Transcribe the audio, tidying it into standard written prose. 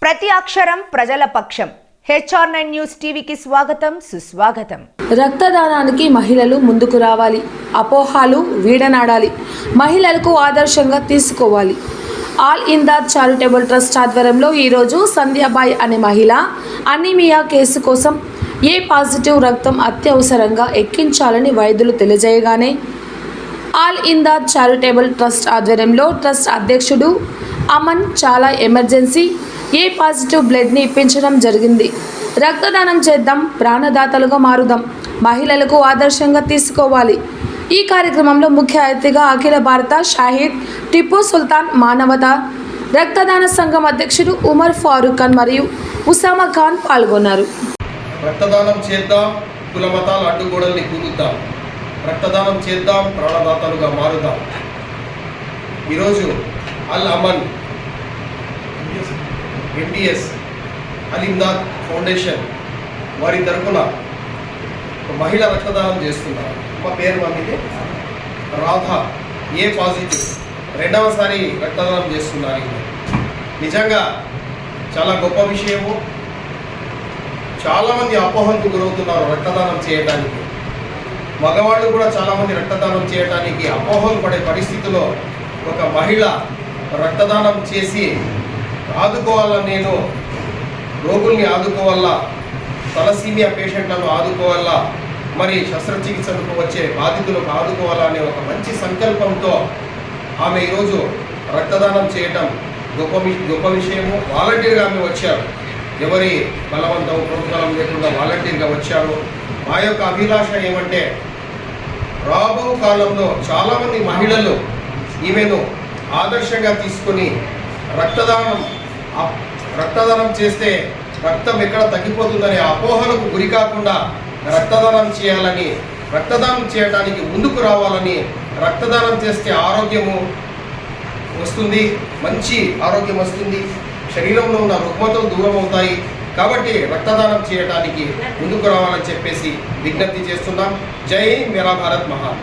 ప్రతి అక్షరం ప్రజల పక్షం. HR9 న్యూస్ టీవీకి స్వాగతం, సుస్వాగతం. రక్తదానానికి మహిళలు ముందుకు రావాలి, అపోహాలు వీడనాడాలి, మహిళలకు ఆదర్శంగా తీసుకోవాలి. ఆల్ ఇందాద్ చారిటబుల్ ట్రస్ట్ ఆధ్వర్యంలో ఈరోజు సంధ్యాబాయ్ అనే మహిళ అనీమియా కేసు కోసం ఏ పాజిటివ్ రక్తం అత్యవసరంగా ఎక్కించాలని వైద్యులు తెలియజేయగానే ఆల్ ఇందాద్ చారిటబుల్ ట్రస్ట్ ఆధ్వర్యంలో ట్రస్ట్ అధ్యక్షుడు అమన్ చాలా ఎమర్జెన్సీ ఏ పాజిటివ్ బ్లడ్ని ఇప్పించడం జరిగింది. రక్తదానం చేద్దాం, ప్రాణదాతలుగా మారుదాం, మహిళలకు ఆదర్శంగా తీసుకోవాలి. ఈ కార్యక్రమంలో ముఖ్య అతిథిగా అఖిల భారత షాహిద్ టిప్పు సుల్తాన్ మానవతా రక్తదాన సంఘం అధ్యక్షుడు ఉమర్ ఫారూక్ ఖాన్ మరియు ఉసామా ఖాన్ పాల్గొన్నారు. రక్తదానం చేద్దాం, కుల మతాల అడ్డుగోడల్ని కూలుద్దాం, రక్తదానం చేద్దాం, ప్రాణదాతలుగా మారుదాం. ఈరోజు అల్ అమన్ MDS అల్ ఇందాద్ ఫౌండేషన్ వారి తరఫున మహిళ రక్తదానం చేస్తున్నారు. మా పేరు మమ్మీది రాధా, ఏ పాజిటివ్, రెండవసారి రక్తదానం చేస్తున్నారు. నిజంగా చాలా గొప్ప విషయము. చాలామంది అపోహలకు గురవుతున్నారు రక్తదానం చేయడానికి. మగవాళ్ళు కూడా చాలామంది రక్తదానం చేయడానికి అపోహలు పడే పరిస్థితిలో ఒక మహిళ రక్తదానం చేసి ఆదుకోవాలా, నేను రోగుల్ని ఆదుకోవాలా, తలసీమియా పేషెంట్లను ఆదుకోవాలా, మరి శస్త్రచికిత్సలకు వచ్చే బాధితులకు ఆదుకోవాలా అనే ఒక మంచి సంకల్పంతో ఆమె ఈరోజు రక్తదానం చేయటం గొప్ప విషయము. వాలంటీర్గా ఆమె వచ్చారు, ఎవరి బలవంతం ప్రోత్సాహం లేకుండా వాలంటీర్గా వచ్చారు. మా యొక్క అభిలాష ఏమంటే రాబో కాలంలో చాలామంది మహిళలు ఈమెను ఆదర్శంగా తీసుకొని రక్తదానం చేస్తే రక్తం ఎక్కడ తగ్గిపోతుందనే అపోహలకు గురి కాకుండా రక్తదానం చేయాలని, రక్తదానం చేయడానికి ముందుకు రావాలని, రక్తదానం చేస్తే ఆరోగ్యము వస్తుంది, మంచి ఆరోగ్యం వస్తుంది, శరీరంలో ఉన్న రుగ్మతలు దూరం అవుతాయి. కాబట్టి రక్తదానం చేయడానికి ముందుకు రావాలని చెప్పేసి విజ్ఞప్తి చేస్తున్నాం. జై మేరా భారత్ మహాన్.